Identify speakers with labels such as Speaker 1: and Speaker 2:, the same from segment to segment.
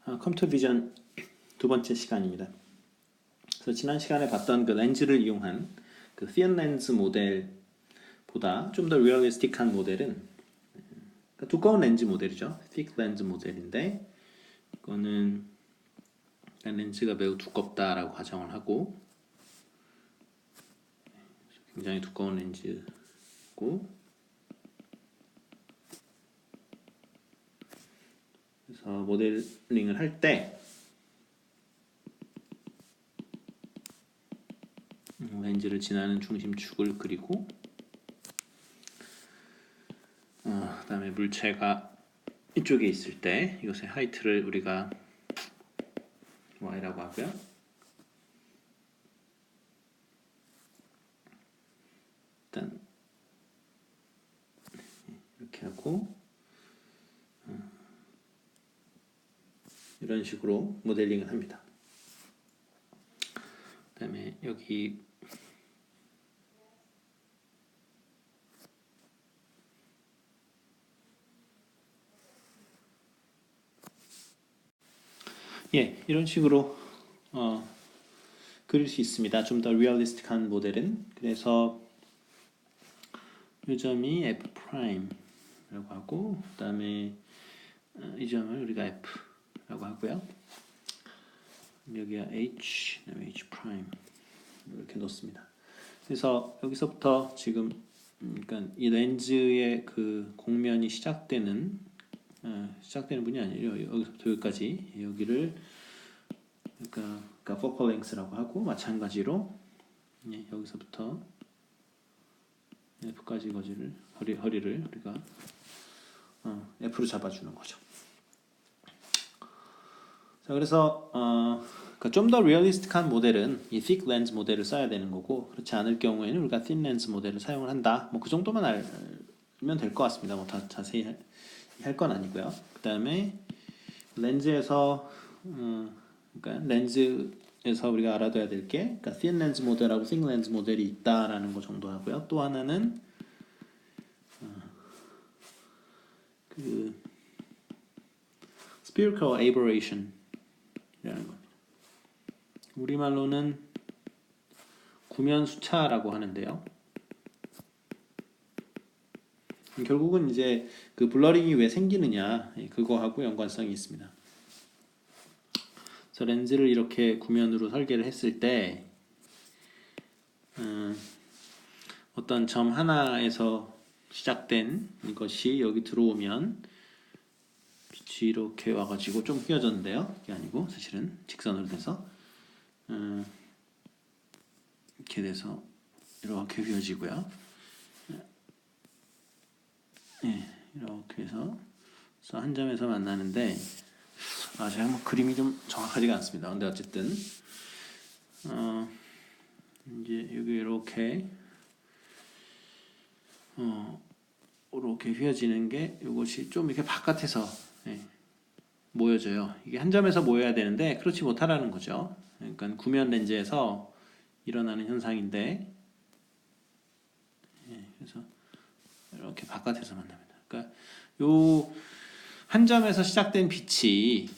Speaker 1: 컴퓨터 비전 두 번째 시간입니다. 그래서 지난 시간에 봤던 그 렌즈를 이용한 그 thin 렌즈 모델보다 좀 더 리얼리스틱한 모델은 그러니까 두꺼운 렌즈 모델이죠. thick 렌즈 모델인데 이거는 렌즈가 매우 두껍다라고 가정을 하고 굉장히 두꺼운 렌즈고 그래서 모델링을 할 때 렌즈를 지나는 중심축을 그리고 그다음에 물체가 이쪽에 있을 때 이것의 하이트를 우리가 y라고 하고요. 일단 이렇게 하고 이런 식으로 모델링을 합니다. 그다음에 여기 이런 식으로 그릴 수 있습니다. 좀 더 리얼리스틱한 모델은 그래서 이 점이 f 프라임이라고 하고 그다음에 이 점을 우리가 f라고 하고요. 여기가 h, 그다음에 h 프라임 이렇게 놓습니다. 그래서 여기서부터 지금 그러니까 이 렌즈의 그 곡면이 시작되는 분이 아니에요. 여기서부터 여기까지 여기를 그러니까 focal length라고 하고 마찬가지로 여기서부터 F까지 거지를 허리를 우리가 F로 잡아주는 거죠. 자, 그래서 그러니까 좀 더 리얼리스틱한 모델은 이 thick lens 모델을 써야 되는 거고 그렇지 않을 경우에는 우리가 thin lens 모델을 사용을 한다. 뭐 그 정도만 알면 될 것 같습니다. 뭐 다 자세히 할 건 아니고요. 그다음에 렌즈에서 그러니까 렌즈에서 우리가 알아둬야 될 게 그러니까 thin lens 모델하고 thick lens 모델이 있다라는 거 정도 하고요. 또 하나는 그 spherical aberration이라는 겁니다. 우리말로는 구면 수차라고 하는데요. 결국은 이제 그 블러링이 왜 생기느냐 그거하고 연관성이 있습니다. 그래서 렌즈를 이렇게 구면으로 설계를 했을 때 어떤 점 하나에서 시작된 것이 여기 들어오면 빛이 이렇게 와가지고 좀 휘어졌는데요. 이게 아니고 사실은 직선으로 돼서 이렇게 돼서 이렇게 휘어지고요. 이렇게 해서 한 점에서 만나는데 제가 뭐 그림이 좀 정확하지가 않습니다. 근데 어쨌든 이제 여기 이렇게 이렇게 휘어지는 게 이것이 좀 이렇게 바깥에서 모여져요. 이게 한 점에서 모여야 되는데 그렇지 못하라는 거죠. 그러니까 구면 렌즈에서 일어나는 현상인데 그래서 이렇게 바깥에서 만납니다. 그러니까 요 한 점에서 시작된 빛이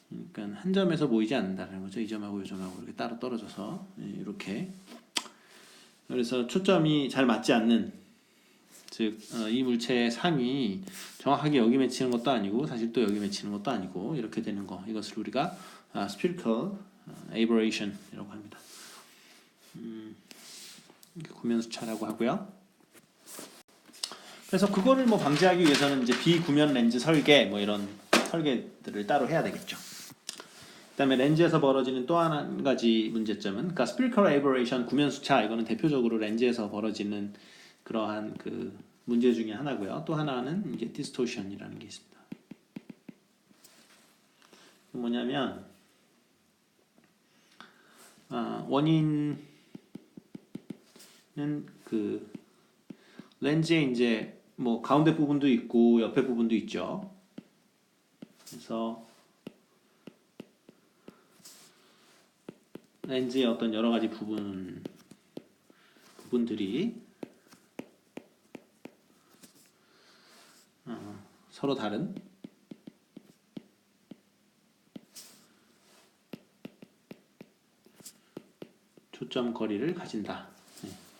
Speaker 1: 그러니까 한 점에서 모이지 않는다는 거죠. 이 점하고 이 점하고 이렇게 따로 떨어져서 이렇게 그래서 초점이 잘 맞지 않는 즉 이 물체의 상이 정확하게 여기 맺히는 것도 아니고 사실 또 여기 맺히는 것도 아니고 이렇게 되는 거 이것을 우리가 spherical aberration이라고 합니다. 구면수차라고 하고요. 그래서 그거를 뭐 방지하기 위해서는 이제 비구면 렌즈 설계 뭐 이런 설계들을 따로 해야 되겠죠. 그다음에 렌즈에서 벌어지는 또 한 가지 문제점은 그러니까 spherical aberration 구면수차 이거는 대표적으로 렌즈에서 벌어지는 그러한 그 문제 중에 하나고요. 또 하나는 이제 distortion이라는 게 있습니다. 뭐냐면 원인은 그 렌즈에 이제 뭐 가운데 부분도 있고 옆에 부분도 있죠. 그래서 렌즈의 어떤 여러 가지 부분들이 서로 다른 초점 거리를 가진다.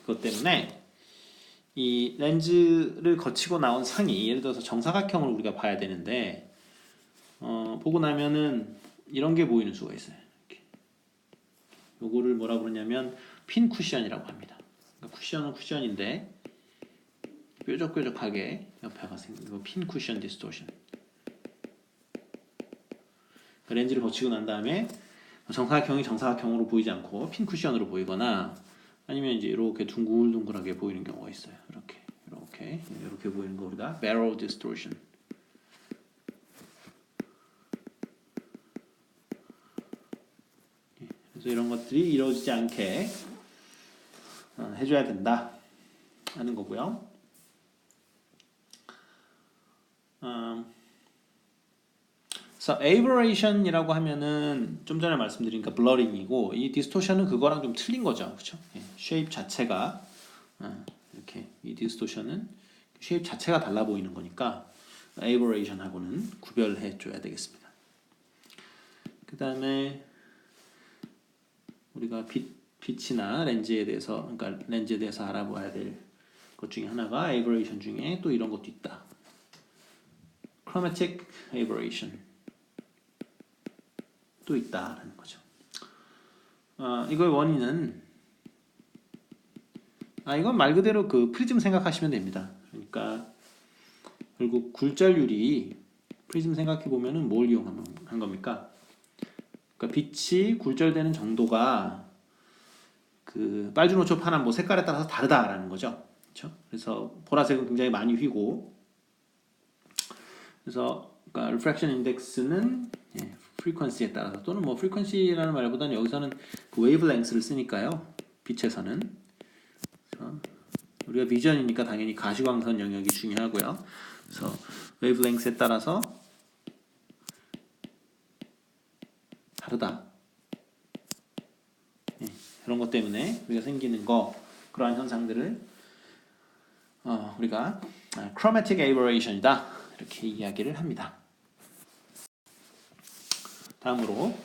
Speaker 1: 그것 때문에 이 렌즈를 거치고 나온 상이 예를 들어서 정사각형을 우리가 봐야 되는데 보고 나면은 이런 게 보이는 수가 있어요. 이렇게. 요거를 뭐라 그러냐면 핀 쿠션이라고 합니다. 그러니까 쿠션은 쿠션인데 뾰족뾰족하게 옆에가 생긴 핀 쿠션 디스토션. 그러니까 렌즈를 거치고 난 다음에 정사각형이 정사각형으로 보이지 않고 핀 쿠션으로 보이거나 아니면 이제 이렇게 둥글둥글하게 보이는 경우가 있어요. 이렇게 보이는 거 우리가 barrel distortion. 그래서 이런 것들이 이루어지지 않게 해줘야 된다 하는 거고요. 그래서 aberration이라고 하면은 좀 전에 말씀드린 그 blurring이고 이 distortion은 그거랑 좀 틀린 거죠, 그렇죠? shape 자체가 이렇게 이 distortion은 shape 자체가 달라 보이는 거니까 aberration하고는 구별해 줘야 되겠습니다. 그 다음에 우리가 빛이나 렌즈에 대해서 그러니까 렌즈에 대해서 알아봐야 될 것 중에 하나가 aberration 중에 또 이런 것도 있다. chromatic aberration 또 있다라는 거죠. 이거의 원인은 이건 말 그대로 그 프리즘 생각하시면 됩니다. 그러니까 결국 굴절율이 프리즘 생각해 보면은 뭘 이용한 겁니까? 그러니까 빛이 굴절되는 정도가 그 빨주노초 파란 뭐 색깔에 따라서 다르다라는 거죠. 그렇죠? 그래서 보라색은 굉장히 많이 휘고 그래서 그러니까 refraction index는 frequency에 따라서 또는 뭐 frequency라는 말보다는 여기서는 그 wavelength를 쓰니까요. 빛에서는 그래서 우리가 비전이니까 당연히 가시광선 영역이 중요하고요. 그래서 wavelength에 따라서 다르다. 그런 것 때문에 우리가 생기는 거 그러한 현상들을 우리가 chromatic aberration이다 이렇게 이야기를 합니다. 다음으로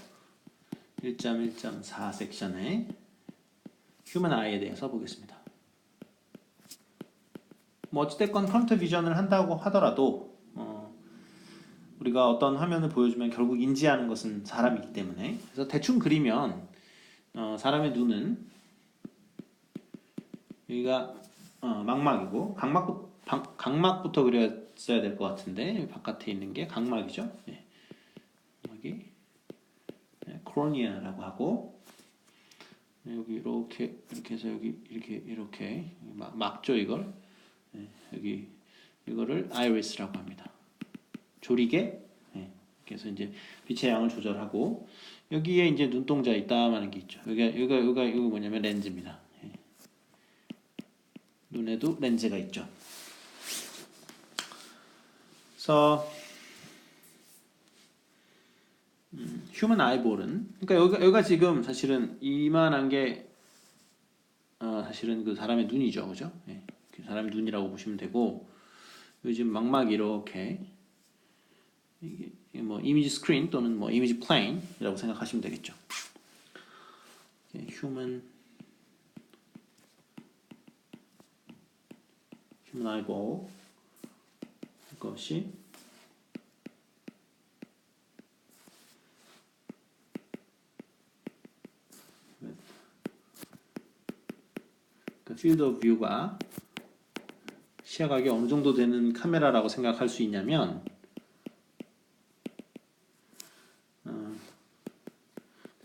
Speaker 1: 1.1.4 섹션의 human eye에 대해서 보겠습니다. 뭐 어찌됐건 컴퓨터 비전을 한다고 하더라도 우리가 어떤 화면을 보여주면 결국 인지하는 것은 사람이기 때문에 그래서 대충 그리면 사람의 눈은 여기가 망막이고 각막부터 그렸어야 될 것 같은데 바깥에 있는 게 각막이죠. 여기 코로니아라고 하고 여기 이렇게 해서 여기 이렇게 막죠 이걸. 여기 이거를 아이리스라고 합니다. 조리개. 그래서 이제 빛의 양을 조절하고 여기에 이제 눈동자 있다라는 게 있죠. 여기가 뭐냐면 렌즈입니다. 눈에도 렌즈가 있죠. 그래서 휴먼 아이볼은 그러니까 여기가 지금 사실은 이만한 게 사실은 그 사람의 눈이죠, 그죠? 사람의 눈이라고 보시면 되고 요즘 망막이 이렇게 이게 뭐 이미지 스크린 또는 뭐 이미지 플레인이라고 생각하시면 되겠죠. 휴먼 아이볼 이것이 그 field of view가 시야각이 어느 정도 되는 카메라라고 생각할 수 있냐면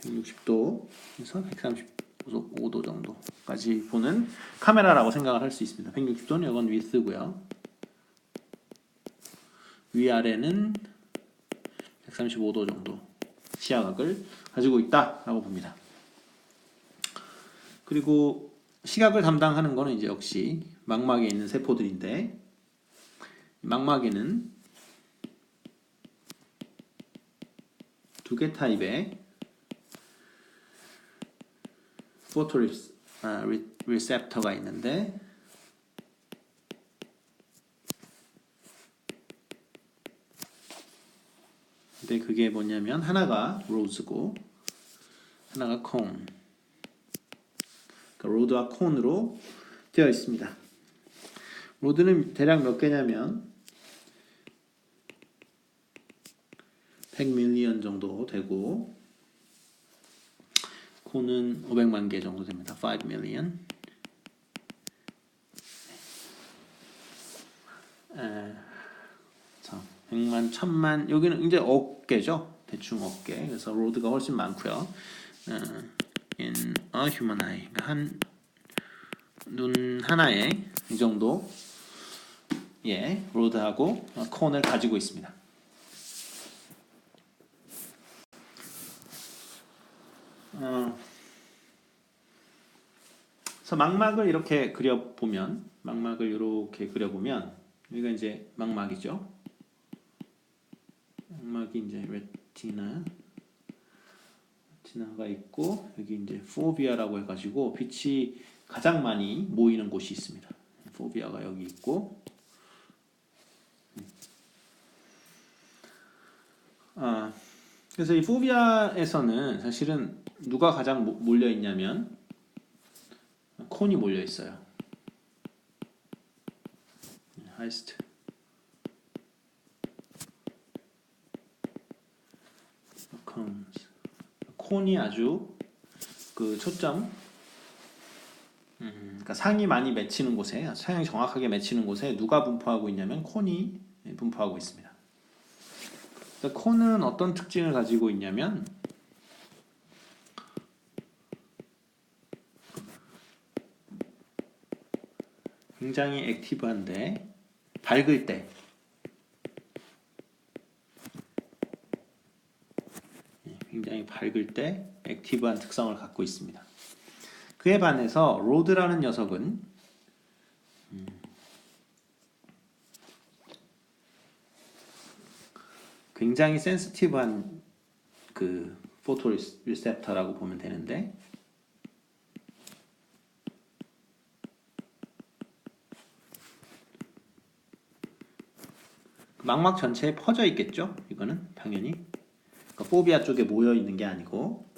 Speaker 1: 160도에서 135도 정도까지 보는 카메라라고 생각을 할 수 있습니다. 160도는 이건 위스고요. 위아래는 135도 정도 시야각을 가지고 있다라고 봅니다. 그리고 시각을 담당하는 거는 이제 역시 망막에 있는 세포들인데 망막에는 두 개 타입의 포토 리셉터가 있는데 근데 그게 뭐냐면 하나가 로즈고 하나가 콘. 그러니까 로드와 콘으로 되어 있습니다. 로드는 대략 몇 개냐면 100밀리언 정도 되고 콘은 500만 개 정도 됩니다. 5 million. 100만, 1000만 여기는 이제 억 개죠. 대충 억 개. 그래서 로드가 훨씬 많고요. In a human eye. 한 눈 하나에 이 정도 로드하고 콘을 가지고 있습니다. 그래서 망막을 이렇게 그려보면 여기가 이제 망막이죠. 망막이 이제 레티나가 있고 여기 이제 포비아라고 해가지고 빛이 가장 많이 모이는 곳이 있습니다. 포비아가 여기 있고 그래서 이 포비아에서는 사실은 누가 가장 몰려 있냐면 콘이 몰려 있어요. 하이스트. 콘이 아주 그 초점, 그러니까 상이 많이 맺히는 곳에, 상이 정확하게 맺히는 곳에 누가 분포하고 있냐면 콘이 분포하고 있습니다. 그러니까 콘은 어떤 특징을 가지고 있냐면 굉장히 액티브한데 밝을 때 굉장히 밝을 때 액티브한 특성을 갖고 있습니다. 그에 반해서 로드라는 녀석은 굉장히 센시티브한 그 포토 리셉터라고 보면 되는데 망막 전체에 퍼져 있겠죠? 이거는 당연히 그러니까 포비아 쪽에 모여 있는 게 아니고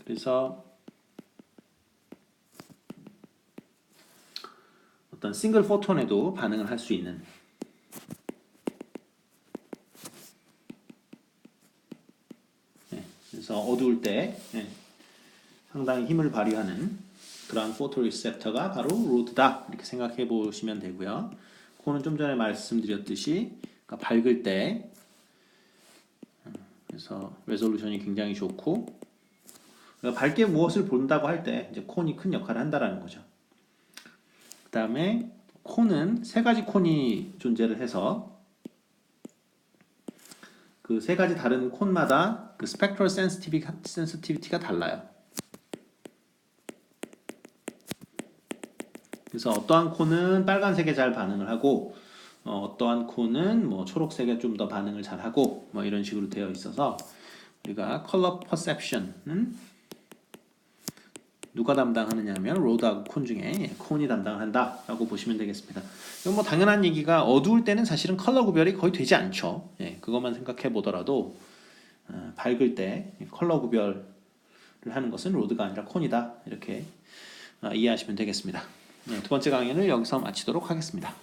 Speaker 1: 그래서 어떤 싱글 포톤에도 반응을 할 수 있는 그래서 어두울 때 상당히 힘을 발휘하는 그런 포토 리셉터가 바로 로드다 이렇게 생각해 보시면 되고요. 콘은 좀 전에 말씀드렸듯이 그러니까 밝을 때 그래서 레졸루션이 굉장히 좋고 그러니까 밝게 무엇을 본다고 할 때 이제 콘이 큰 역할을 한다라는 거죠. 그 다음에 콘은 세 가지 콘이 존재를 해서 그 세 가지 다른 콘마다 그 스펙트럴 센시티비티가 달라요. 그래서 어떠한 콘은 빨간색에 잘 반응을 하고 어떠한 콘은 뭐 초록색에 좀 더 반응을 잘 하고 뭐 이런 식으로 되어 있어서 우리가 컬러 퍼셉션은 누가 담당하느냐면 로드하고 콘 중에 콘이 담당한다라고 보시면 되겠습니다. 이건 뭐 당연한 얘기가 어두울 때는 사실은 컬러 구별이 거의 되지 않죠. 그것만 생각해 보더라도 밝을 때 컬러 구별을 하는 것은 로드가 아니라 콘이다 이렇게 이해하시면 되겠습니다. 두 번째 강의는 여기서 마치도록 하겠습니다.